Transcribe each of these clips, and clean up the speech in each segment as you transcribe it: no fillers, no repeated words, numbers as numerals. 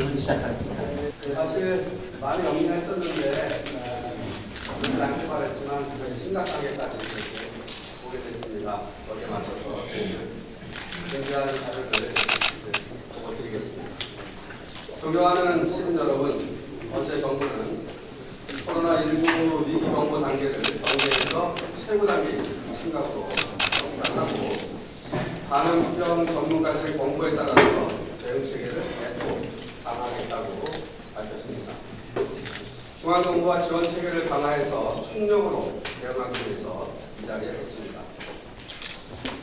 질문 시작하겠습니다. 사실 많이 염려했었는데 오늘 안 말했지만 심각하게까지 보게 됐습니다. 거기에 맞춰서 준비한 자료를 보고 드리겠습니다. 존경하는 시민 여러분, 어제 정부는 코로나19 위기 경보 단계를 경계에서 최고 단계 심각으로 정상하고 감염병 전문가들의 권고에 따라서 대응 체계를 대폭 강화하겠다고 밝혔습니다. 중앙정부와 지원 체계를 강화해서 총력으로 대응하기 위해서 이 자리에 섰습니다.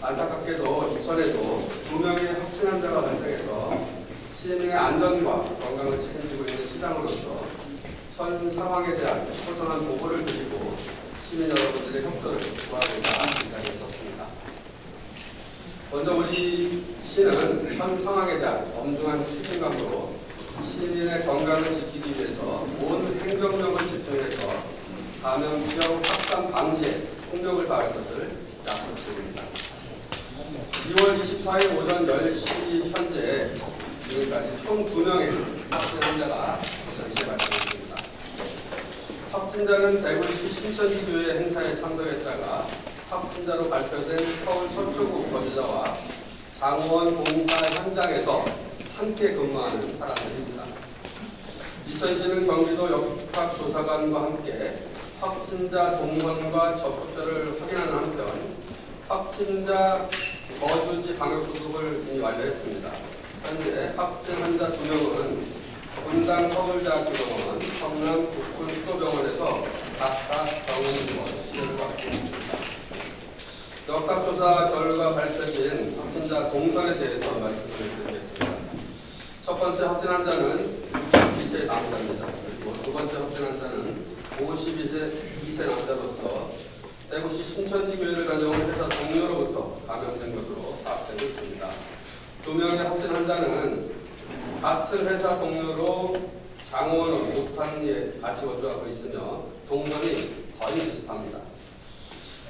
안타깝게도 이천에도 2명의 확진 환자가 발생해서 시민의 안전과 건강을 책임지고 있는 시장으로서 현 상황에 대한 소상한 보고를 드리고 시민 여러분들의 협조를 구하고자 이 자리에 섰습니다. 먼저 우리 시는 현 상황에 대한 엄중한 책임감으로 시민의 건강을 지키기 위해서 온 행정력을 집중해서 감염병 확산 방지에 총력을 다할 것을 약속드립니다. 2월 24일 오전 10시 현재 지금까지 총 2명의 확진 환자가 전시에 발생했습니다. 확진자는 대구시 신천지교회 행사에 참석했다가 확진자로 발표된 서울 서초구 거주자와 장원 공사 현장에서 함께 근무하는 사람들입니다. 이천시는 경기도 역학조사관과 함께 확진자 동선과 접촉자를 확인하는 한편 확진자 거주지 방역수습을 이미 완료했습니다. 현재 확진 환자 2명은 분당 서울대학교병원, 성남 국군수도병원에서 각각 병원 치료를 받고 있습니다. 역학조사 결과 밝혀진 확진자 동선에 대해서 말씀을 드리겠습니다. 첫 번째 확진 환자는 62세 남자입니다. 그리고 두 번째 확진 환자는 52세 남자로서 대구시 신천지교회를 다녀온 회사 동료로부터 감염된 것으로 파악되고 있습니다. 2명의 확진 환자는 같은 회사 동료로 장원 목탄리에 같이 거주하고 있으며 동선이 거의 비슷합니다.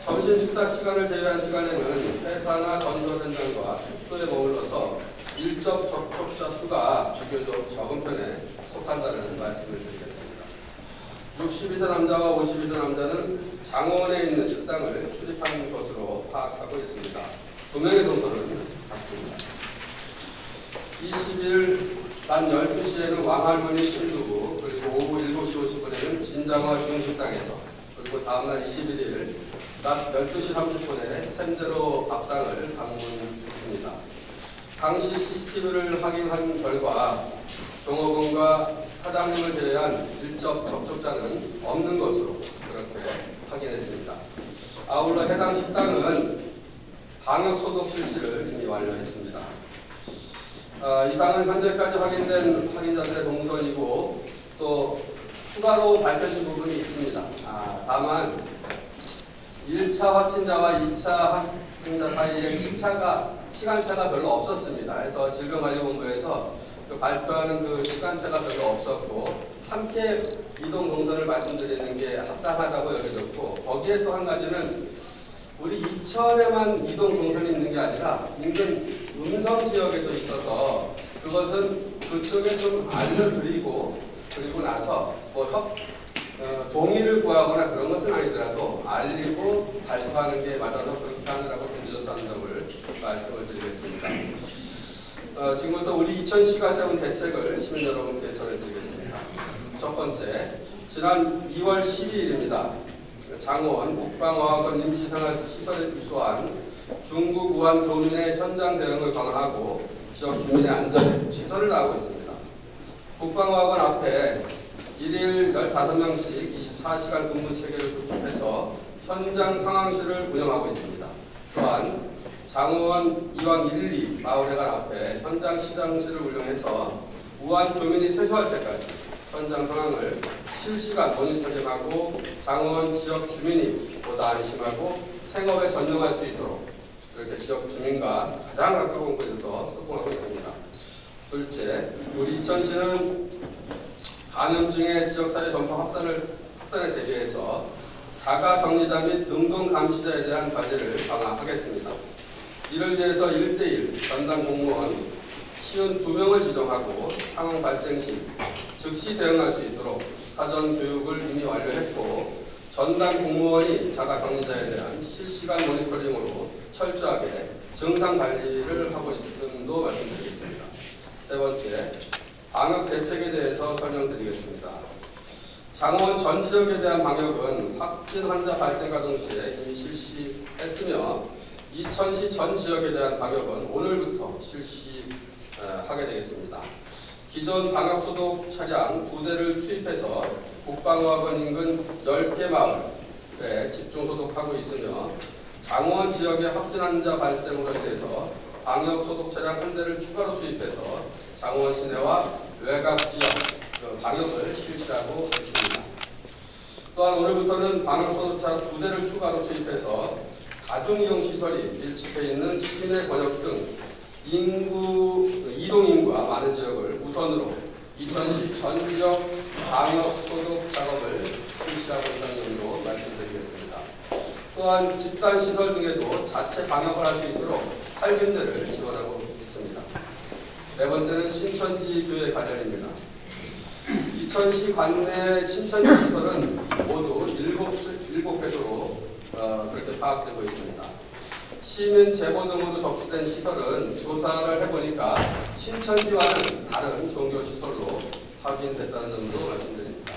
점심 식사 시간을 제외한 시간에는 회사나 건설 현장과 숙소에 머물러서 일적 접촉자 수가 비교적 적은 편에 속한다는 말씀을 드리겠습니다. 62세 남자와 52세 남자는 장원에 있는 식당을 출입한 것으로 파악하고 있습니다. 2명의 동선은 같습니다. 20일 낮 12시에는 왕할머니 신두부, 그리고 오후 7시 50분에는 진장화 중식당에서, 그리고 다음날 21일 낮 12시 30분에 샘대로 밥상을 방문했습니다. 당시 CCTV를 확인한 결과 종업원과 사장님을 제외한 일적 접촉자는 없는 것으로 그렇게 확인했습니다. 아울러 해당 식당은 방역소독 실시를 이미 완료했습니다. 이상은 현재까지 확인된 확인자들의 동선이고 또 추가로 밝혀진 부분이 있습니다. 다만 1차 확진자와 2차 확진자 사이에 시간차가 별로 없었습니다. 그래서 질병관리본부에서 발표하는 그 시간차가 별로 없었고 함께 이동 동선을 말씀드리는 게 합당하다고 여겨졌고, 거기에 또 한 가지는 우리 이천에만 이동 동선이 있는 게 아니라 인근 음성 지역에도 있어서 그것은 그쪽에 좀 알려드리고 그리고 나서 동의를 구하거나 그런 것은 아니더라도 알리고 발표하는 게 맞아서 그렇게 하느라고 좀 늦었다는 점을 말씀을 드리겠습니다. 지금부터 우리 이천시가 세운 대책을 시민 여러분께 전해드리겠습니다. 첫 번째, 지난 2월 12일입니다. 장원 국방어학원 임시생활시설에 입소한 중국 우한 교민의 현장 대응을 강화하고 지역 주민의 안전에 최선을 다하고 있습니다. 국방어학원 앞에 1일 15명씩 24시간 근무 체계를 구축해서 현장 상황실을 운영하고 있습니다. 또한 장원 이왕 1, 2 마을회관 앞에 현장 시장실을 운영해서 우한 교민이 퇴소할 때까지 현장 상황을 실시간 모니터링하고 장원 지역 주민이 보다 안심하고 생업에 전념할 수 있도록 그렇게 지역 주민과 가장 가까운 곳에서 소통하고 있습니다. 둘째, 우리 이천시는 감염증의 지역사회 전파 확산에 대비해서 자가격리자 및 능동 감시자에 대한 관리를 강화하겠습니다. 이를 위해서 1:1 전담 공무원 52명을 지정하고 상황 발생 시 즉시 대응할 수 있도록 사전 교육을 이미 완료했고 전담 공무원이 자가 격리자에 대한 실시간 모니터링으로 철저하게 증상 관리를 하고 있음도 말씀드리겠습니다. 세 번째, 방역 대책에 대해서 설명드리겠습니다. 장원 전 지역에 대한 방역은 확진 환자 발생과 동시에 이미 실시했으며 이천시 전 지역에 대한 방역은 오늘부터 실시하게 되겠습니다. 기존 방역소독 차량 2대를 투입해서 국방학원 인근 10개 마을에 집중소독하고 있으며 장원 지역의 확진 환자 발생으로 인해서 방역소독 차량 1대를 추가로 투입해서 장원 시내와 외곽 지역 방역을 실시하고 있습니다. 또한 오늘부터는 방역소독차 2대를 추가로 투입해서 다중이용시설이 밀집해 있는 시내 번역 등 이동 인구가 많은 지역을 우선으로 이천시 전 지역 방역소독 작업을 실시하고 있다는 점도 말씀드리겠습니다. 또한 집단시설 등에도 자체 방역을 할 수 있도록 살균제를 지원하고 있습니다. 네 번째는 신천지 교회 관련입니다. 이천시 관내 신천지 시설은 모두 7회소로 그렇게 파악되고 있습니다. 시민 제보 등으로 접수된 시설은 조사를 해보니까 신천지와는 다른 종교시설로 확인됐다는 점도 말씀드립니다.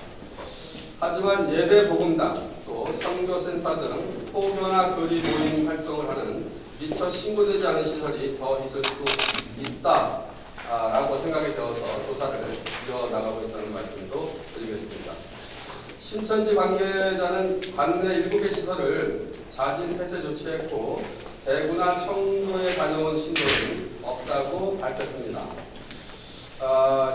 하지만 예배 복음당 또 선교센터 등 포교나 교리 모임 활동을 하는 미처 신고되지 않은 시설이 더 있을 수 있다라고 생각이 되어서 조사를 이어나가고 있다는 말씀도 드리겠습니다. 신천지 관계자는 관내 7개 시설을 자진 폐쇄 조치했고 대구나 청도에 다녀온 신도는 없다고 밝혔습니다.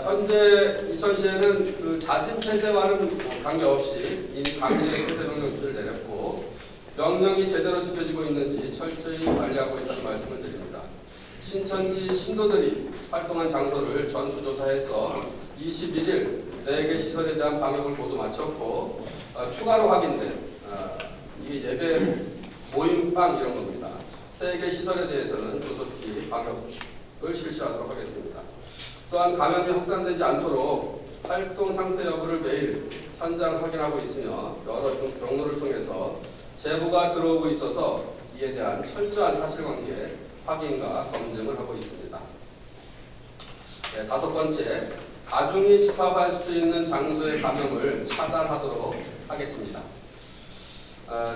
현재 이천시에는 그 자진 폐쇄와는 관계없이 이미 강제 폐쇄 명령 조치를 내렸고 명령이 제대로 지켜지고 있는지 철저히 관리하고 있다는 말씀을 드립니다. 신천지 신도들이 활동한 장소를 전수조사해서 21일 4개 시설에 대한 방역을 모두 마쳤고 추가로 확인된 이게 예배 모임방 이런 겁니다. 3개 시설에 대해서는 조속히 방역을 실시하도록 하겠습니다. 또한 감염이 확산되지 않도록 활동 상태 여부를 매일 현장 확인하고 있으며 여러 경로를 통해서 제보가 들어오고 있어서 이에 대한 철저한 사실관계 확인과 검증을 하고 있습니다. 네, 5번째, 다중이 집합할 수 있는 장소의 감염을 차단하도록 하겠습니다.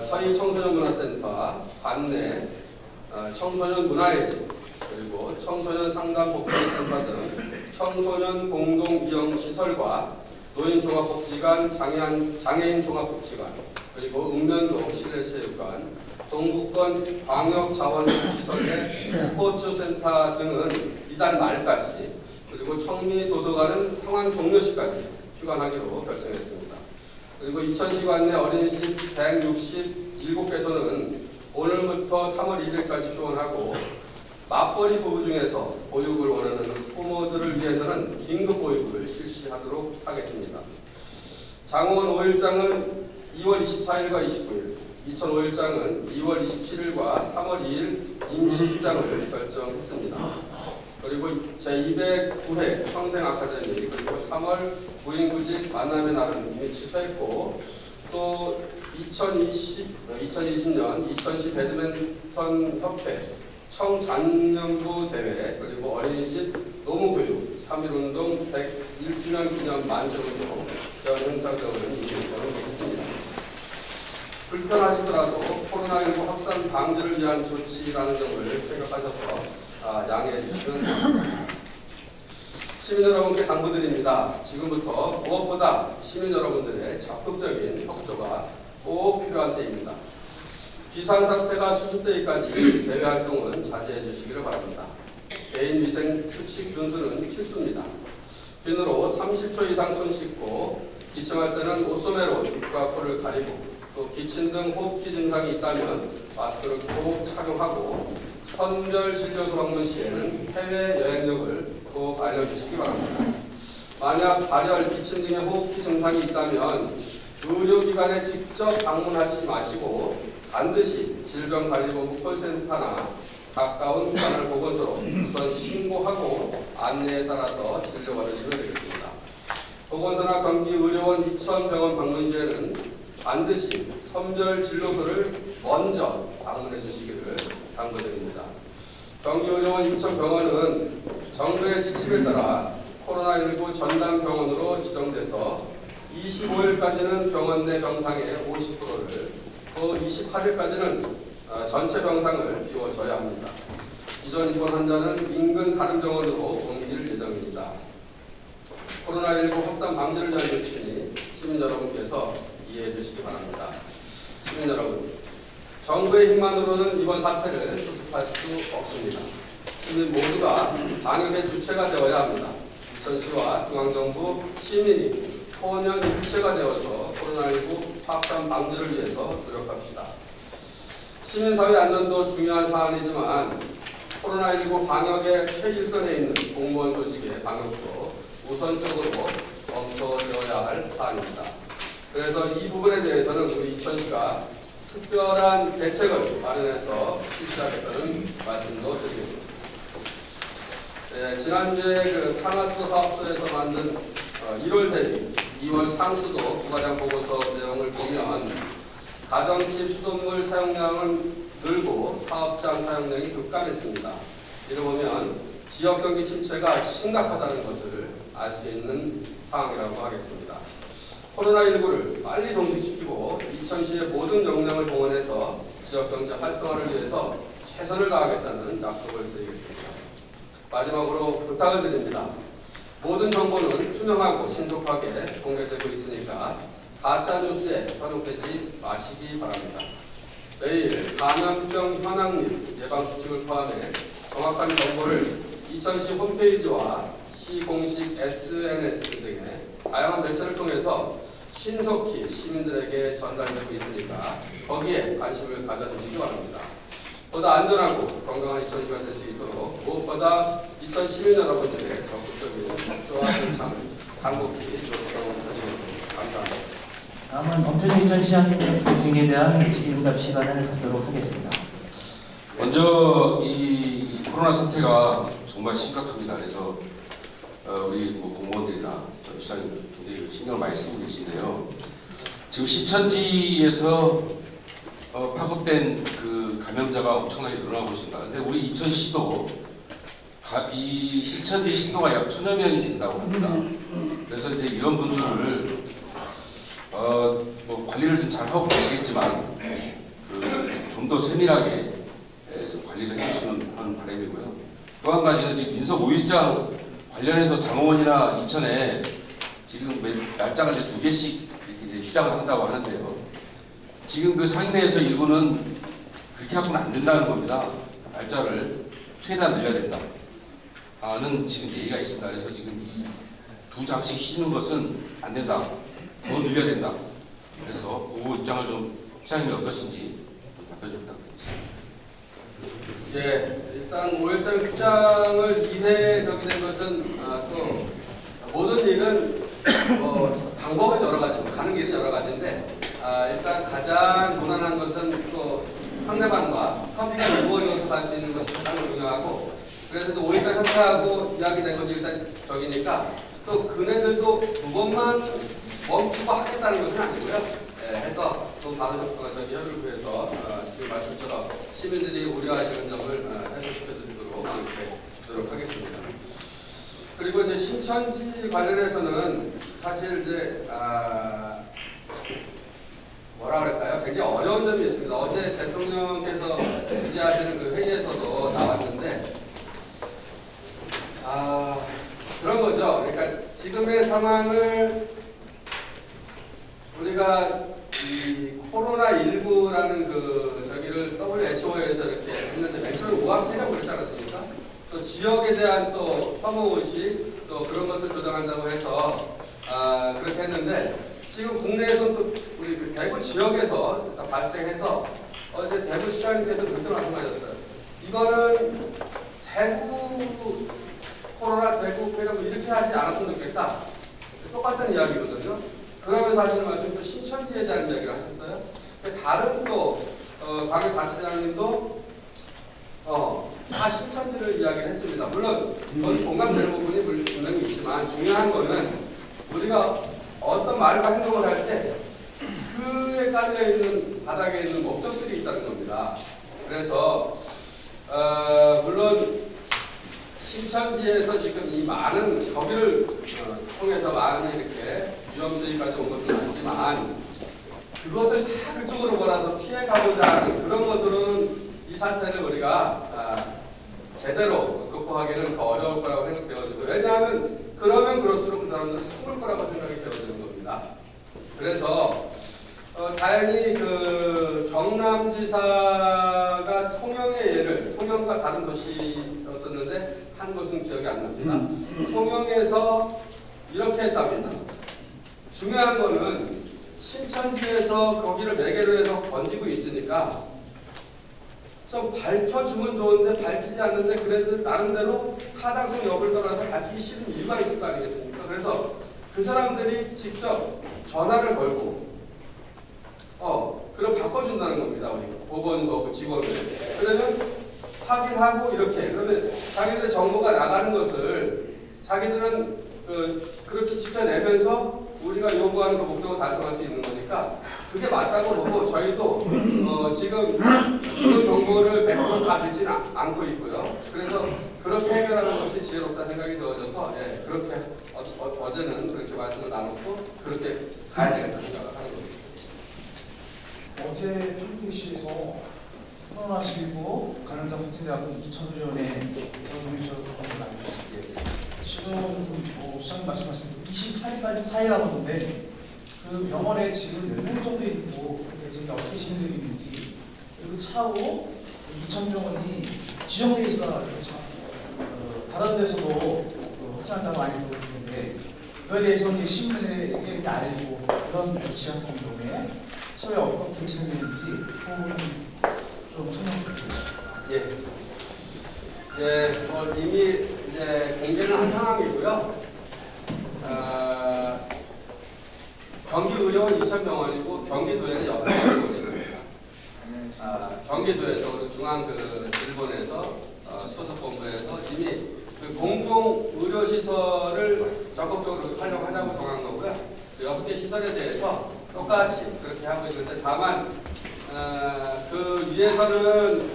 서희 청소년문화센터, 관내 청소년 문화의 집, 그리고 청소년 상담복지센터 등 청소년 공동이용시설과 노인종합복지관, 장애인 종합복지관, 그리고 읍면동 실내체육관, 동북권 광역자원시설 내 스포츠센터 등은 이달 말까지, 그리고 청리도서관은 상황 종료시까지 휴관하기로 결정했습니다. 그리고 이천시 관내 어린이집 167개소는 오늘부터 3월 1일까지 휴원하고 맞벌이 부부 중에서 보육을 원하는 부모들을 위해서는 긴급 보육을 실시하도록 하겠습니다. 장원 5일장은 2월 24일과 29일, 이천 5일장은 2월 27일과 3월 2일 임시 휴장을 결정했습니다. 그리고 제209회 평생아카데미 그리고 3월 구인구직 만남의 날은 이미 취소했고 또 2020년 이천시 배드민턴 협회 청장년부 대회 그리고 어린이집 노무교육 3.1운동 101주년 기념 만세운동 전 행사 등은 이미 결정했습니다. 불편하시더라도 코로나19 확산 방지를 위한 조치라는 점을 생각하셔서 양해해 주시면 됩니다. 시민 여러분께 당부드립니다. 지금부터 무엇보다 시민 여러분들의 적극적인 협조가 꼭 필요한 때입니다. 비상사태가 수습되기까지 대외활동은 자제해 주시기를 바랍니다. 개인위생 수칙 준수는 필수입니다. 비누로 30초 이상 손 씻고 기침할 때는 옷소매로 입과 코를 가리고 또 기침 등 호흡기 증상이 있다면 마스크를 꼭 착용하고 선별 진료소 방문 시에는 해외 여행력을 꼭 알려주시기 바랍니다. 만약 발열, 기침 등의 호흡기 증상이 있다면 의료기관에 직접 방문하지 마시고 반드시 질병관리본부 콜센터나 가까운 관할 보건소로 우선 신고하고 안내에 따라서 진료 받으시면 되겠습니다. 보건소나 경기의료원 이천병원 방문 시에는 반드시 선별 진료소를 먼저 방문해 주시기를 당부드립니다. 경기의료원 이천병원은 정부의 지침에 따라 코로나19 전담병원으로 지정돼서 25일까지는 병원 내 병상의 50%를, 또 28일까지는 전체 병상을 비워줘야 합니다. 기존 입원 환자는 인근 다른 병원으로 옮길 예정입니다. 코로나19 확산 방지를 위한 조치니 시민 여러분께서 이해해 주시기 바랍니다. 시민 여러분, 정부의 힘만으로는 이번 사태를 수습할 수 없습니다. 시민 모두가 방역의 주체가 되어야 합니다. 이천시와 중앙정부, 시민이 토원 일체가 되어서 코로나19 확산 방지를 위해서 노력합시다. 시민사회 안전도 중요한 사안이지만 코로나19 방역의 최일선에 있는 공무원 조직의 방역도 우선적으로 검토되어야 할 사안입니다. 그래서 이 부분에 대해서는 우리 이천시가 특별한 대책을 마련해서 실시하겠다는 말씀도 드리겠습니다. 지난주에 그 상하수도 사업소에서 만든 1월 대비 2월 상수도 부과장 보고서 내용을 보면 가정집 수돗물 사용량은 늘고 사업장 사용량이 급감했습니다. 이를 보면 지역 경기 침체가 심각하다는 것을 알 수 있는 상황이라고 하겠습니다. 코로나19를 빨리 종식시키고 이천시의 모든 역량을 동원해서 지역 경제 활성화를 위해서 최선을 다하겠다는 약속을 드리겠습니다. 마지막으로 부탁을 드립니다. 모든 정보는 투명하고 신속하게 공개되고 있으니까 가짜뉴스에 현혹되지 마시기 바랍니다. 매일 감염병 현황률, 예방수칙을 포함해 정확한 정보를 이천시 홈페이지와 시 공식 SNS 등의 다양한 매체를 통해서 신속히 시민들에게 전달되고 있으니까 거기에 관심을 가져주시기 바랍니다. 보다 안전하고 건강한 이천시가 될 수 있도록 무엇보다 이천 시민 여러분들의 적극적인 협조와 동참을 간곡히 요청드리겠습니다. 감사합니다. 다음은 엄태준 이천시장님의 브리핑에 대한 질의응답 시간을 갖도록 하겠습니다. 먼저 이 코로나 사태가 정말 심각합니다. 그래서 우리 공무원들이나 전 시장님들 굉장히 신경을 많이 쓰고 계신데요. 지금 신천지에서 파급된 그 감염자가 엄청나게 늘어나고 있습니다. 근데 우리 이천시도 이 신천지 신도가 약 1000여 명이 된다고 합니다. 그래서 이제 이런 분들을 뭐 관리를 좀 잘 하고 계시겠지만 좀 더 세밀하게 좀 관리를 해주시는 하는 바람이고요. 또 한 가지는 지금 민석 5일장 관련해서 장어원이나 이천에 지금 날짜를 이제 2개씩 이렇게 이제 휴장을 한다고 하는데요. 지금 그 상인회에서 일부는 그렇게 하고는 안 된다는 겁니다. 날짜를 최대한 늘려야 된다. 는 지금 얘기가 있습니다. 그래서 지금 이 2장씩 쉬는 것은 안 된다. 더 늘려야 된다. 그래서 그 입장을 좀 시장님이 어떠신지 답변 좀 부탁드리겠습니다. 예, 일단 5일장 휴장을 2회 저기 된 것은 또 모든 일은 방법은 여러 가지, 가는 길은 여러 가지인데 일단 가장 무난한 것은 또 상대방과 협의가 이루어져서 갈 수 있는 것이 가장 중요하고, 그래서 또 5일장 협의하고 이야기된 것이 일단 저기니까 또 그네들도 2번만 멈추고 하겠다는 것은 아니고요. 해서 또 바로 저기 협의를 위해서 지금 말씀처럼 시민들이 우려하시는 점을 해소시켜드리도록 이렇게 노력하겠습니다. 그리고 이제 신천지 관련해서는 사실 이제 뭐라 그럴까요? 굉장히 어려운 점이 있습니다. 어제 대통령께서 지지하시는 그 회의에서도 나왔는데 그런 거죠. 그러니까 지금의 상황을 우리가 이 코로나19라는 그 저기를 WHO에서 이렇게 했는데 맨 처음에 우한폐렴 그랬지 않았습니까? 또 지역에 대한 또 혐오의식 또 그런 것들 조장한다고 해서 그렇게 했는데 지금 국내에서 또 우리 그 대구 지역에서 발생해서 어제 대구시장님께서 그렇게 말씀하셨어요. 이거는 대구 코로나 대구 폐렴 이렇게 하지 않았으면 좋겠다. 똑같은 이야기거든요. 그러면서 하시는 말씀 또 신천지에 대한 이야기를 하셨어요. 다른 또 광역단체장님도 다 신천지를 이야기를 했습니다. 물론 그건 공감되는 부분이 분명히 있지만 중요한 거는 우리가 어떤 말과 행동을 할 때 그에 깔려 있는 바닥에 있는 목적들이 있다는 겁니다. 그래서 물론 신천지에서 지금 이 많은 거기를 통해서 많은 이렇게 위험 수익까지 온 것은 맞지만 그것을 다 그쪽으로 몰아서 피해가고자 하는 그런 것으로는 이 사태를 우리가 제대로 극복하기는 더 어려울 거라고 생각되어지고, 왜냐하면 그러면 그럴수록 그 사람들은 숨을 거라고 생각이 되어지는 겁니다. 그래서 다행히 그 경남지사가 통영의 예를, 통영과 다른 도시였었는데 한 곳은 기억이 안 납니다. 통영에서 이렇게 했답니다. 중요한 거는 신천지에서 거기를 매개로 해서 번지고 있으니까 좀 밝혀주면 좋은데 밝히지 않는데 그래도 나름대로 타당성 여부를 떠나서 밝히기 싫은 이유가 있을 거 아니겠습니까? 그래서 그 사람들이 직접 전화를 걸고 그럼 바꿔준다는 겁니다. 우리 보건소 직원을. 그러면 확인하고 이렇게 그러면 자기들의 정보가 나가는 것을 자기들은 그렇게 지켜내면서 우리가 요구하는 그 목적을 달성할 수 있는 거니까 그게 맞다고 보고 저희도 지금 그런 정보를 100% 다 듣지는 않고 있고요. 그래서 그렇게 해결하는 것이 지혜롭다 생각이 되어져서 그렇게 어제는 그렇게 말씀을 나눴고 그렇게 가야 되겠다 생각을 하는 겁니다. 어제 평택시에서 코로나19 감염자 확진자가 2,000여 명에서 우리처럼 가까운 걸 알고 있습니다. 지금 시장님 말씀하신 28일까지 차이라고 하는데 그 병원에 지금 몇 명 정도 있고 지금 어떻게 진행되고 있는지, 그리고 차후 2,000명이 지정돼 있어 다른 데서도 확진자가 많이 들어오는데 그에 대해서 이제 시민에게 알리고 그런 지역 공동에 차후에 어떻게 진행되는지 그 부분 좀 설명 부탁드리겠습니다. 이미 이제 공개는 한 상황이고요. 경기의료원 2,000병원이고 경기도에는 6병원이 있습니다. 경기도에서 우리 중앙 일본에서 수석본부에서 이미 그 공공 의료시설을 적극적으로 활용하자고 정한 거고요. 그 6개 시설에 대해서 똑같이 그렇게 하고 있는데 다만 그 위에서는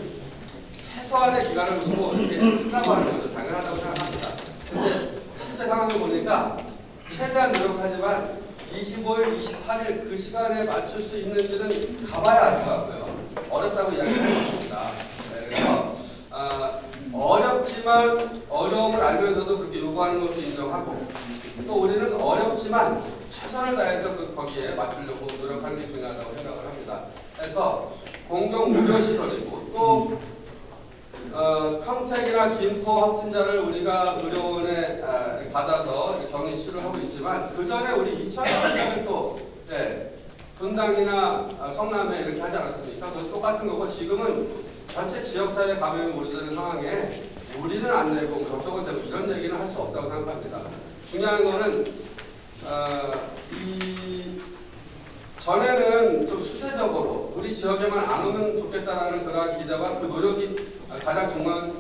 최소한의 기간을 두고 이렇게 하라고 하는 것도 당연하다고 생각합니다. 근데 실제 상황을 보니까 최대한 노력하지만 25일, 28일 그 시간에 맞출 수 있는지는 가봐야 알 것 같고요. 어렵다고 이야기하는 겁니다. 그래서 어렵지만 어려움을 알면서도 그렇게 요구하는 것도 인정하고 또 우리는 어렵지만 최선을 다해서 거기에 맞추려고 노력하는 게 중요하다고 생각을 합니다. 그래서 공공의료시설이고 또 평택이나 김포 확진자를 우리가 의료원에 받아서 격리 치료를 하고 있지만 그 전에 우리 이천을 또 분당이나 성남에 이렇게 하지 않았습니까? 그건 똑같은 거고 지금은 전체 지역사회 감염이 몰리는 상황에 우리는 안 내고 저쪽은 되고 이런 얘기는 할 수 없다고 생각합니다. 중요한 거는 이 전에는 좀 수세적으로 우리 지역에만 안 오면 좋겠다라는 그러한 기대와 그 노력이 가장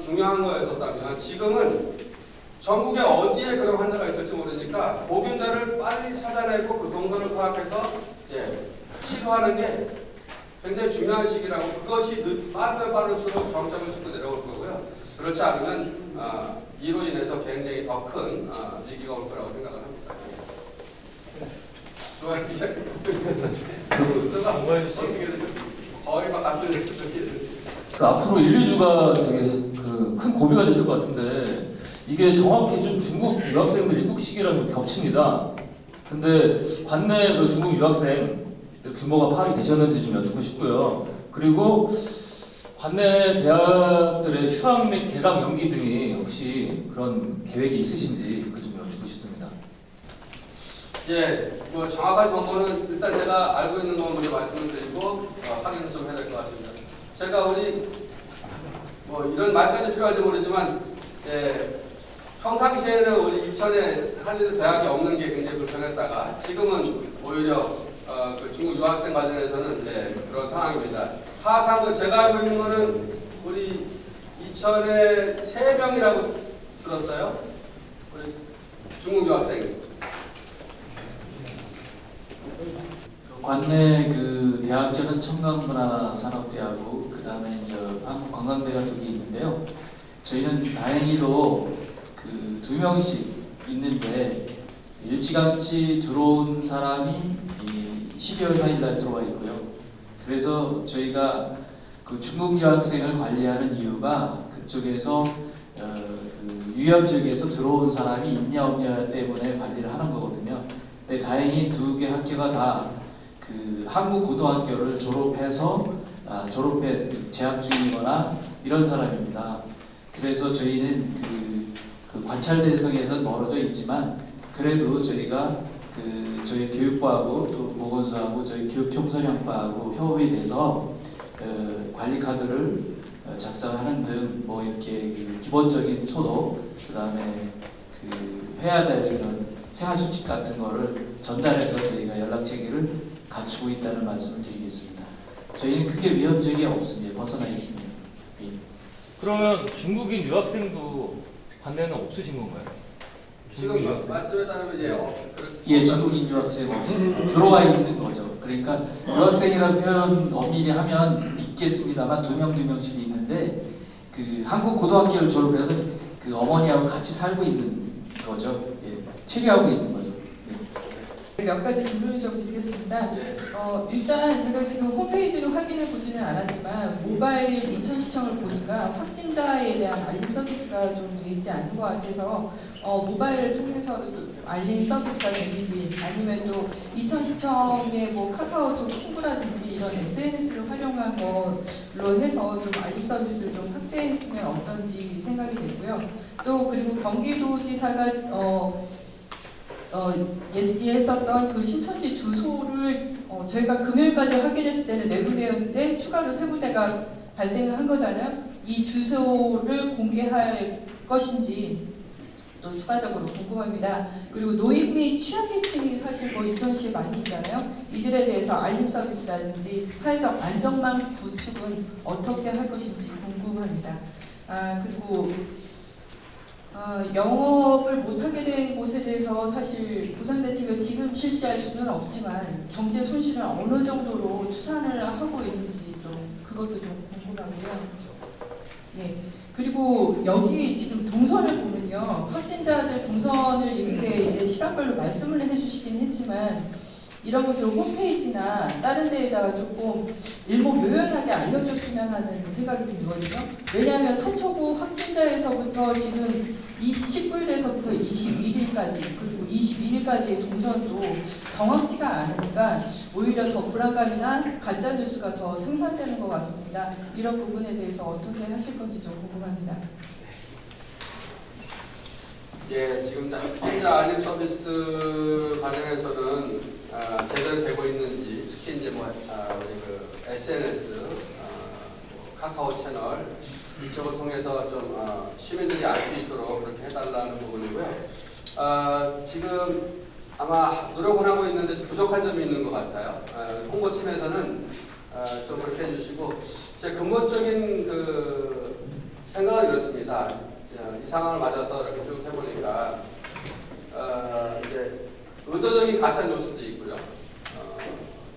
중요한 거였었다면 지금은 전국에 어디에 그런 환자가 있을지 모르니까 보균자를 빨리 찾아내고 그 동선을 파악해서 치료하는 게 굉장히 중요한 시기라고 그것이 빠르면 빠를수록 정점을 찍고 내려올 거고요. 그렇지 않으면 이로 인해서 굉장히 더 큰 위기가 올 거라고 생각을 합니다. 좋아요. 이제 거의 막 같은 앞으로 1, 2주가 되게 큰 고비가 되실 것 같은데 이게 정확히 좀 중국 유학생들 입국 시기랑 겹칩니다. 근데 관내 그 중국 유학생 규모가 파악이 되셨는지 좀 여쭙고 싶고요. 그리고 관내 대학들의 휴학 및 개강 연기 등이 혹시 그런 계획이 있으신지 그 좀 여쭙고 싶습니다. 뭐 정확한 정보는 일단 제가 알고 있는 것만 말씀을 드리고 확인을 좀 해야 될 것 같습니다. 제가 우리 뭐 이런 말까지 필요할지 모르지만 평상시에는 우리 이천에 한일대 대학이 없는 게 굉장히 불편했다가 지금은 오히려 그 중국 유학생 관련해서는 그런 상황입니다. 파악한 거 제가 알고 있는 거는 우리 2000에 3명이라고 들었어요. 우리 중국 유학생. 관내 그 대학교는 청강문화산업대하고 그 다음에 이제 한국관광대가 2개 있는데요. 저희는 다행히도 그 2명씩 있는데 일찌감치 들어온 사람이 12월 4일 날 들어와 있고요. 그래서 저희가 그 중국 유학생을 관리하는 이유가 그쪽에서 그 유럽 지역에서 들어온 사람이 있냐 없냐 때문에 관리를 하는 거거든요. 근데 다행히 2개 학교가 다 그 한국 고등학교를 졸업해서 졸업해 재학 중이거나 이런 사람입니다. 그래서 저희는 그 관찰 대상에서 멀어져 있지만 그래도 저희가 그 저희 교육부하고 또 보건소하고 저희 교육청소년과하고 협업이 돼서 관리 카드를 작성하는 등 뭐 이렇게 그 기본적인 소독, 그다음에 그 해야 될 이런 생활수칙 같은 거를 전달해서 저희가 연락 체계를 갖추고 있다는 말씀을 드리겠습니다. 저희는 크게 위험적이 없습니다. 벗어나 있습니다. 예. 그러면 중국인 유학생도 관내는 없으신 건가요? 중국인 지금 유학생? 말씀에 따르면 이제 예, 중국인 유학생 없습니다. 들어와 있는 거죠. 그러니까 유학생이라는 표현 엄밀히 하면 믿겠습니다만 2명씩 있는데 그 한국 고등학교를 졸업해서 그 어머니하고 같이 살고 있는 거죠. 예, 체류하고 있는 거죠. 몇 가지 질문을 좀 드리겠습니다. 일단 제가 지금 홈페이지를 확인해 보지는 않았지만 모바일 이천 시청을 보니까 확진자에 대한 알림 서비스가 좀 되지 않은 것 같아서 모바일을 통해서 알림 서비스가 되는지 아니면 또 이천 시청의 뭐 카카오톡 친구라든지 이런 SNS를 활용한 걸로 해서 좀 알림 서비스를 좀 확대했으면 어떤지 생각이 되고요. 또 그리고 경기도지사가 예했었던 그 신천지 주소를 저희가 금요일까지 확인했을 때는 4군데였는데 추가로 3군데가 발생을 한 거잖아요. 이 주소를 공개할 것인지 또 추가적으로 궁금합니다. 그리고 노인 및 취약계층이 사실 뭐 이천시에 많이 있잖아요. 이들에 대해서 알림 서비스라든지 사회적 안전망 구축은 어떻게 할 것인지 궁금합니다. 그리고 영업을 못하게 된 곳에 대해서 사실 보상대책을 지금 실시할 수는 없지만 경제 손실은 어느 정도로 추산을 하고 있는지 좀 그것도 좀 궁금하고요. 예. 그리고 여기 지금 동선을 보면요, 확진자들 동선을 이렇게 이제 시간별로 말씀을 해주시긴 했지만 이런 것을 홈페이지나 다른 데에다가 조금 일목요연하게 알려줬으면 하는 생각이 들거든요. 왜냐하면 서초구 확진자에서부터 지금 19일에서부터 21일까지 그리고 22일까지의 동선도 정확지가 않으니까 오히려 더 불안감이나 가짜뉴스가 더 생산되는 것 같습니다. 이런 부분에 대해서 어떻게 하실 건지 좀 궁금합니다. 예, 지금 확진자 알림 서비스 관련해서는 제대로 되고 있는지 특히 이제 우리 그 SNS, 카카오 채널 이쪽을 통해서 좀 시민들이 알 수 있도록 그렇게 해달라는 부분이고요. 지금 아마 노력을 하고 있는데 부족한 점이 있는 것 같아요. 홍보팀에서는 좀 그렇게 해주시고 제 근본적인 그 생각은 이렇습니다. 이 상황을 맞아서 이렇게 쭉 해보니까 이제 의도적인 가짜 뉴스도 있고요.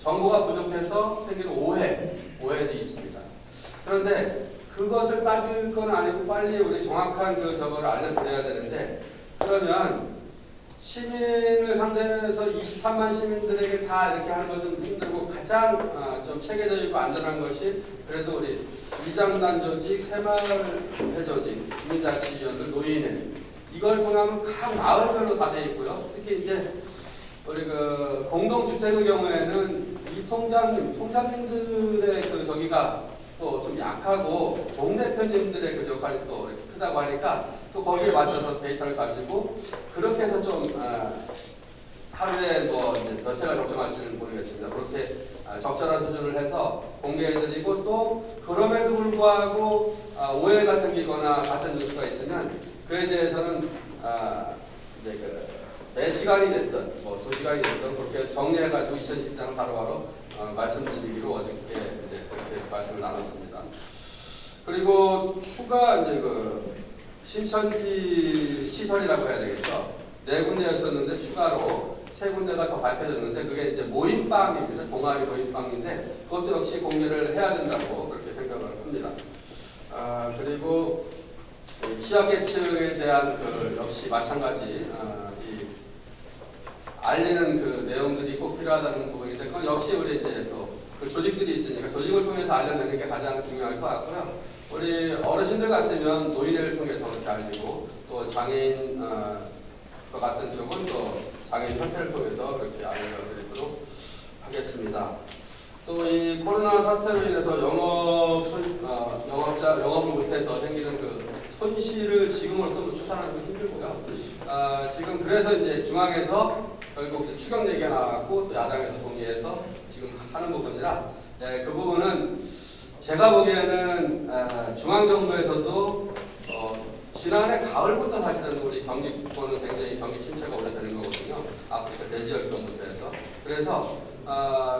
정보가 부족해서 생기는 오해도 있습니다. 그런데 그것을 따질 건 아니고 빨리 우리 정확한 그 저거를 알려드려야 되는데 그러면 시민을 상대해서 23만 시민들에게 다 이렇게 하는 것은 힘들고 가장 좀 체계적이고 안전한 것이 그래도 우리 위장단 조직, 새마을회 조직, 주민자치위원들, 노인회 이걸 통하면 각 마을별로 다 돼 있고요. 특히 이제 우리 그 공동주택의 경우에는 이 통장님들의 그 저기가 또 좀 약하고 동대표님들의 그 역할이 또 이렇게 크다고 하니까 또 거기에 맞춰서 데이터를 가지고 그렇게 해서 좀 하루에 뭐 몇 회가 접종할지는 모르겠습니다. 그렇게 적절한 수준을 해서 공개해드리고 또 그럼에도 불구하고 오해가 생기거나 가짜 뉴스가 있으면 그에 대해서는 이제 몇 시간이 됐든 뭐 2시간이 됐든 그렇게 정리해가지고 2010년은 바로바로 말씀드리기로 어저께 이제 그렇게 말씀을 나눴습니다. 그리고 추가 이제 그 신천지 시설이라고 해야 되겠죠. 4군데였었는데 추가로 3군데가 더 발표됐는데 그게 이제 모임방입니다. 동아리 모임방인데 그것도 역시 공개를 해야 된다고 그렇게 생각을 합니다. 그리고 취약계층에 대한 그 역시 마찬가지 이 알리는 그 내용들이 꼭 필요하다는 부분인데 그건 역시 우리 이제 또 그 조직들이 있으니까 조직을 통해서 알려내는 게 가장 중요할 것 같고요. 우리 어르신들 같으면 노인회를 통해서 그렇게 알리고 또 장애인 것 같은 쪽은 또 장애인 협회를 통해서 그렇게 알려드리도록 하겠습니다. 또 이 코로나 사태로 인해서 영업을 못해서 생기는 그 손실을 지금으로서도 추산하는 건 힘들고요. 지금 그래서 이제 중앙에서 결국 이제 추경 얘기가 나왔고 또 야당에서 동의해서 지금 하는 부분이라 그 부분은 제가 보기에는 중앙정부에서도 지난해 가을부터 사실은 우리 경기권은 굉장히 경기 침체가 오래되는 거거든요. 아프리카 대지열병부터 해서. 그래서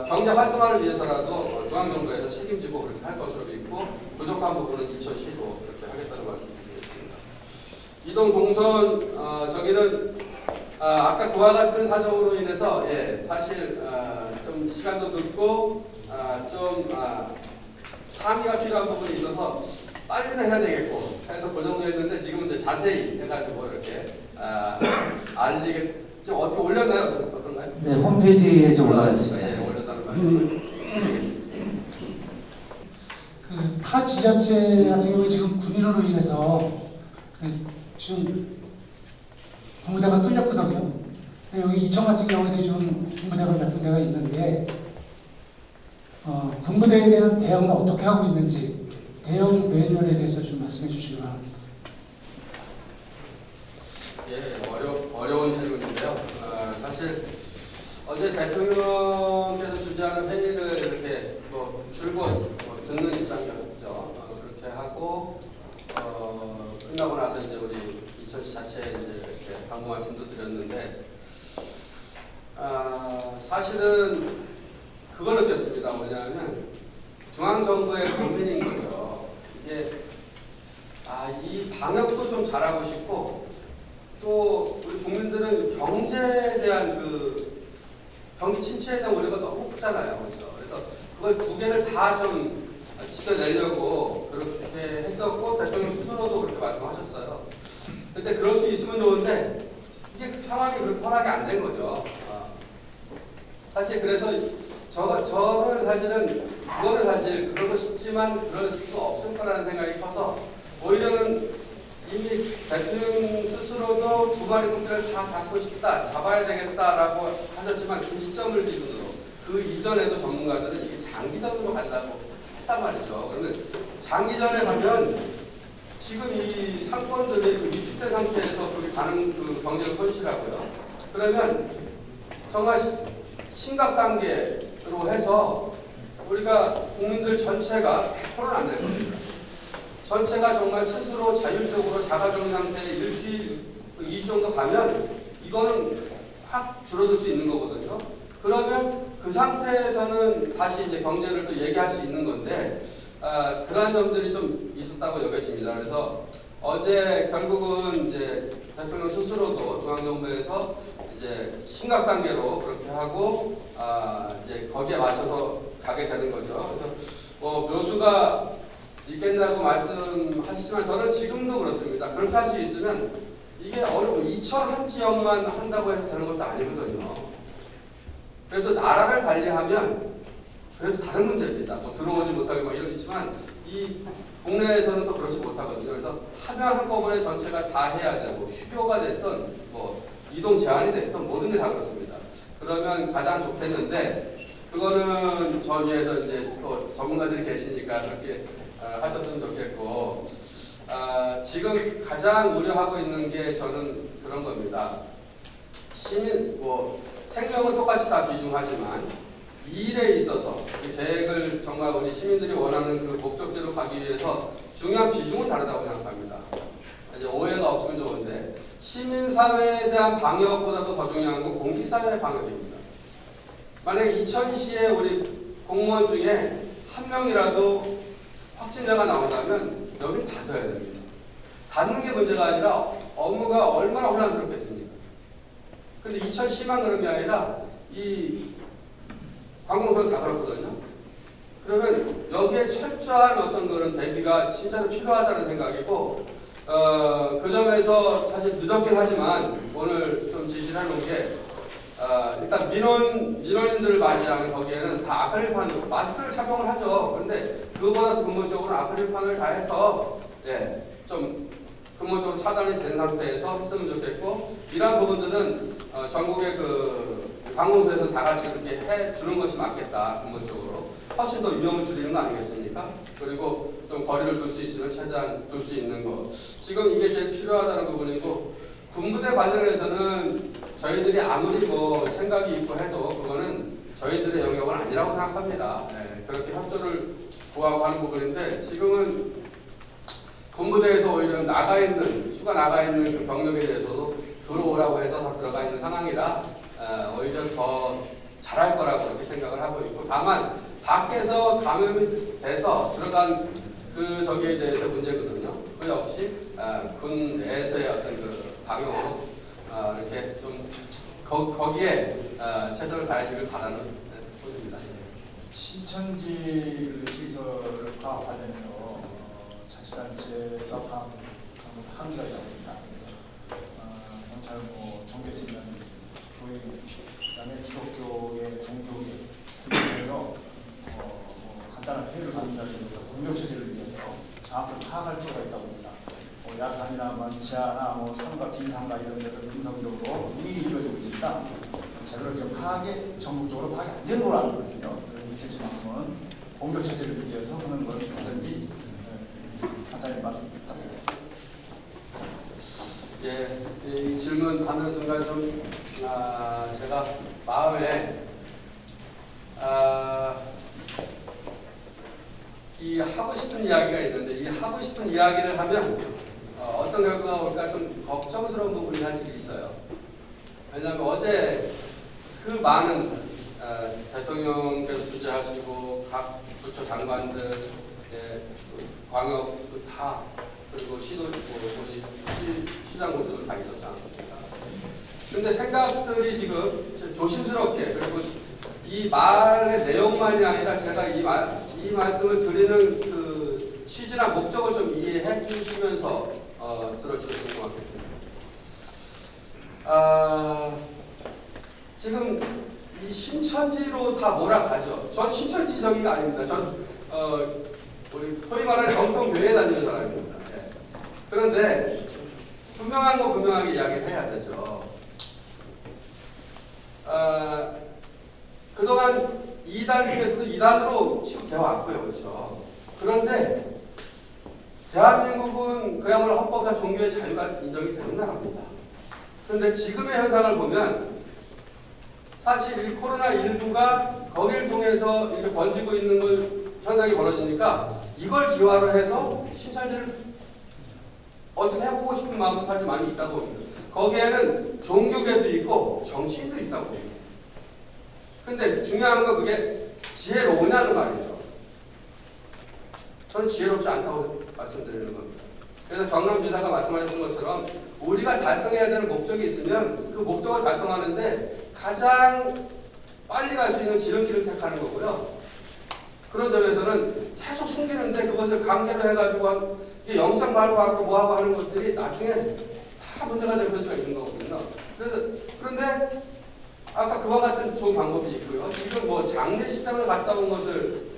경제 활성화를 위해서라도 중앙정부에서 책임지고 그렇게 할 것으로 믿고 부족한 부분은 인천시도 그렇게 하겠다는 말씀드리겠습니다. 이동 동선 저기는 아까 그와 같은 사정으로 인해서 사실 좀 시간도 늦고 좀 상의가 필요한 부분이 있어서 빨리는 해야 되겠고 해서 그 정도 했는데 지금 이제 자세히 해가지고 이렇게 알리게 좀 어떻게 올렸나요? 어떤가요? 네, 홈페이지에 좀 올라갔습니다. 예, 올렸다는 말씀을 드리겠습니다. 그 타 지자체 같은 경우 지금 군인으로 인해서 지금 군부대가 뚫렸거든요. 여기 이천 같은 경우에도 지금 군부대가 몇 군데가 있는데 군부대에 대한 대응은 어떻게 하고 있는지 대응 매뉴얼에 대해서 좀 말씀해 주시기 바랍니다. 예, 어려운 질문인데요. 사실 어제 대통령께서 주재하는 회의를 이렇게 줄곧 듣는 입장이었죠. 그렇게 하고 끝나고 나서 이제 우리 이천시 자체에 이제 이렇게 당부 말씀도 드렸는데 사실은 그걸 느꼈습니다. 뭐냐면 중앙정부의 고민인 거죠. 이게 이 방역도 좀 잘하고 싶고 또 우리 국민들은 경제에 대한 그 경기 침체에 대한 우려가 너무 크잖아요. 그렇죠? 그래서 그걸 두 개를 다 좀 지켜내려고 그렇게 했었고 대통령 스스로도 그렇게 말씀하셨어요. 근데 그럴 수 있으면 좋은데 이게 그 상황이 그렇게 허락이 안 된 거죠. 사실 그래서 저는 사실은 그거는 사실 그러고 싶지만 그럴 수 없을 거라는 생각이 커서 오히려는 이미 대통령 스스로도 두 마리 토끼를 다 잡고 싶다, 잡아야 되겠다라고 하셨지만 그 시점을 기준으로 그 이전에도 전문가들은 이게 장기전으로 간다고 했단 말이죠. 그러면 장기전에 가면 지금 이 상권들이 위축된 상태에서 그렇게 가는 그 경제적 손실하고요. 그러면 정말 심각 단계로 해서 우리가 국민들 전체가 100%는 안 될 겁니다. 전체가 정말 스스로 자율적으로 자가격리 상태에 일주일, 2주 정도 가면 이거는 확 줄어들 수 있는 거거든요. 그러면 그 상태에서는 다시 이제 경제를 또 얘기할 수 있는 건데 그러한 점들이 좀 있었다고 여겨집니다. 그래서 어제 결국은 이제 대통령 스스로도 중앙정부에서 이제 심각 단계로 그렇게 하고 이제 거기에 맞춰서 가게 되는 거죠. 그래서 묘수가 있겠냐고 말씀하시지만 저는 지금도 그렇습니다. 그렇게 할 수 있으면 이게 어려워. 이천 한 지역만 한다고 해서 되는 것도 아니거든요. 그래도 나라를 관리하면 그래도 다른 문제입니다. 들어오지 못하게 막 이런 있지만 이 국내에서는 또 그렇지 못하거든요. 그래서 하면 한꺼번에 전체가 다 해야 되고 휴교가 됐든 이동 제한이 됐든 모든 게 다 그렇습니다. 그러면 가장 좋겠는데 그거는 저 위에서 이제 또 전문가들이 계시니까 그렇게 하셨으면 좋겠고 지금 가장 우려하고 있는 게 저는 그런 겁니다. 시민 생명은 똑같이 다 귀중하지만 이 일에 있어서 이 계획을 정말 우리 시민들이 원하는 그 목적지로 가기 위해서 중요한 비중은 다르다고 생각합니다. 이제 오해가 없으면 좋은데 시민사회에 대한 방역보다도 더 중요한 건 공직사회의 방역입니다. 만약에 이천시에 우리 공무원 중에 한 명이라도 확진자가 나온다면 여기는 닫아야 됩니다. 닫는 게 문제가 아니라 업무가 얼마나 혼란스럽겠습니까? 근데 이천시만 그런 게 아니라 이 관공서는 다 그렇거든요. 그러면 여기에 철저한 어떤 그런 대비가 진짜로 필요하다는 생각이고, 그 점에서 사실 늦었긴 하지만 오늘 좀 지시를 해놓은 게, 일단 민원인들을 맞이하는 거기에는 다 아크릴판, 마스크를 착용을 하죠. 그런데 그거보다 근본적으로 아크릴판을 다 해서, 예, 좀 근본적으로 차단이 된 상태에서 했으면 좋겠고, 이러한 부분들은 전국의 그 관공서에서 다 같이 그렇게 해주는 것이 맞겠다. 근본적으로 훨씬 더 위험을 줄이는 거 아니겠습니까? 그리고 좀 거리를 둘 수 있으면 최대한 둘 수 있는 거. 지금 이게 제일 필요하다는 부분이고, 군부대 관련해서는 저희들이 아무리 뭐 생각이 있고 해도 그거는 저희들의 영역은 아니라고 생각합니다. 네, 그렇게 협조를 구하고 하는 부분인데, 지금은 군부대에서 오히려 휴가 나가 있는 그 병력에 대해서도 들어오라고 해서 다 들어가 있는 상황이라 오히려 더 잘할 거라고 그렇게 생각을 하고 있고, 다만 밖에서 감염이 돼서 들어간 그 저기에 대해서 문제거든요. 그 역시 군 내에서의 어떤 그 방역으로 이렇게 좀 거기에 최선을 다해주길 바라는 부분입니다. 신천지 그 시설과 관련해서 자치단체가 파악하는 한계가 있다고 봅니다. 경찰 종교팀이라든지 교회, 그다음에 기독교의 종교계 등에서 간단한 회의를 갖는다는 데서 공격 체제를 위해서 정확히 파악할 필요가 있다고 봅니다. 야산이나 지하나 산과 빈산과 이런 데서 음성적으로 미리 이루어지고 있습니다. 제대로 이제 전국적으로 파악이 안 되는 걸로 알고 있거든요. 이렇게지만은 공격 체제를 위해서 하는 걸 하든지 간단히 말씀 부탁드립니다. 예, 이 질문 하는 순간 좀 제가 마음에 이 하고 싶은 이야기가 있는데, 이 하고 싶은 이야기를 하면 어떤 결과가 올까 좀 걱정스러운 부분이 사실 있어요. 왜냐하면 어제 그 많은 대통령께서 주재하시고 각 부처 장관들, 광역 다, 그리고 우리 시장군들도 다 있었지 않습니까? 그런데 생각들이 지금 조심스럽게, 그리고 이 말의 내용만이 아니라 제가 이 말씀을 드리는 그 취지나 목적을 좀 이해해 주시면서 들어주셨으면 고맙겠습니다. 지금 이 신천지로 다 몰아가죠. 전 신천지 저기가 아닙니다. 전 우리 소위 말하는 정통교회 다니는 사람입니다. 예. 그런데 분명한 거 분명하게 이야기를 해야 되죠. 그동안 2단 중에서도 2단으로 취급되어 왔고요. 그렇죠. 그런데 대한민국은 그야말로 헌법과 종교의 자유가 인정이 되는 나라입니다. 그런데 지금의 현상을 보면 사실 이 코로나19가 거기를 통해서 이렇게 번지고 있는 현상이 벌어지니까 이걸 기화로 해서 신천지를 어떻게 해보고 싶은 마음까지 많이 있다고 봅니다. 거기에는 종교계도 있고 정치인도 있다고 봅니다. 근데 중요한 건 그게 지혜로우냐는 말이죠. 저는 지혜롭지 않다고 말씀드리는 겁니다. 그래서 경남지사가 말씀하셨던 것처럼 우리가 달성해야 되는 목적이 있으면 그 목적을 달성하는데 가장 빨리 갈 수 있는 지름길을 택하는 거고요. 그런 점에서는 계속 숨기는데 그것을 강제로 해가지고 영상 발부하고 뭐하고 하는 것들이 나중에 다 문제가 될 수가 있는 거거든요. 그런데 아까 그와 같은 좋은 방법이 있고요. 지금 장례식장을 갔다 온 것을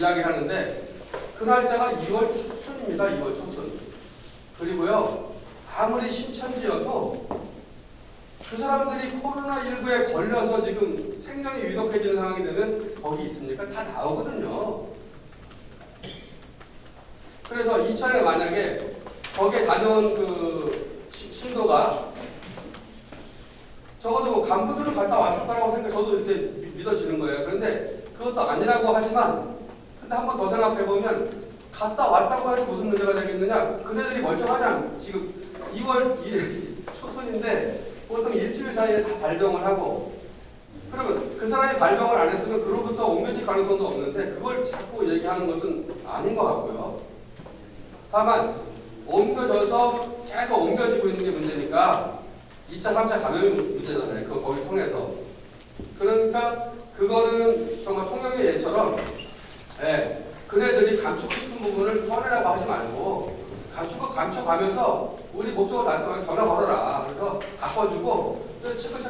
이야기하는데 그 날짜가 2월 초순입니다. 2월 초순. 그리고요, 아무리 신천지여도 그 사람들이 코로나19에 걸려서 지금 생명이 위독해지는 상황이 되면 거기 있습니까? 다 나오거든요. 그래서 이천에 만약에 거기에 다녀온 그 신도가 적어도 간부들은 갔다 왔을 거라고 저도 이렇게 믿어지는 거예요. 그런데 그것도 아니라고 하지만, 근데 한 번 더 생각해보면 갔다 왔다고 해서 무슨 문제가 되겠느냐? 그네들이 멀쩡하냐? 지금 2월 1일 초순인데 보통 일주일 사이에 다 발병을 하고, 그러면 그 사람이 발병을 안 했으면 그로부터 옮겨질 가능성도 없는데 그걸 자꾸 얘기하는 것은 아닌 것 같고요. 다만 옮겨져서 계속 옮겨지고 있는 게 문제니까 2차, 3차 감염이 문제잖아요. 그거 거기 통해서. 그러니까 그거는 정말 통영의 예처럼 그네들이 감추고 싶은 부분을 꺼내라고 하지 말고 감춰가면서 우리 목적을 달성하게 전화 걸어라. 그래서 바꿔주고 체크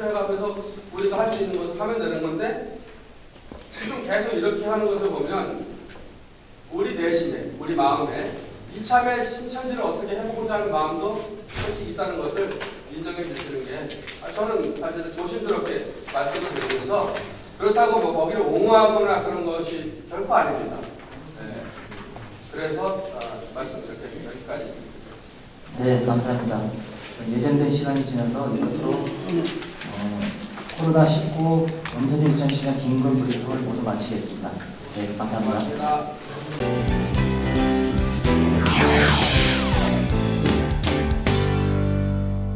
해가면서 우리가 할 수 있는 것을 하면 되는 건데 지금 계속 이렇게 하는 것을 보면 우리 내심에, 우리 마음에 이참에 신천지를 어떻게 해보고자 하는 마음도 솔직히 있다는 것을 인정해 주시는 게 저는 사실은 조심스럽게 말씀을 드리면서 그렇다고 뭐 거기를 옹호하거나 그런 것이 결코 아닙니다. 그래서 말씀 이렇게 여기까지. 네, 감사합니다. 예정된 시간이 지나서 이것으로 코로나19 엄태진 전 시장 긴급 브리핑을 모두 마치겠습니다. 네, 감사합니다. 고맙습니다.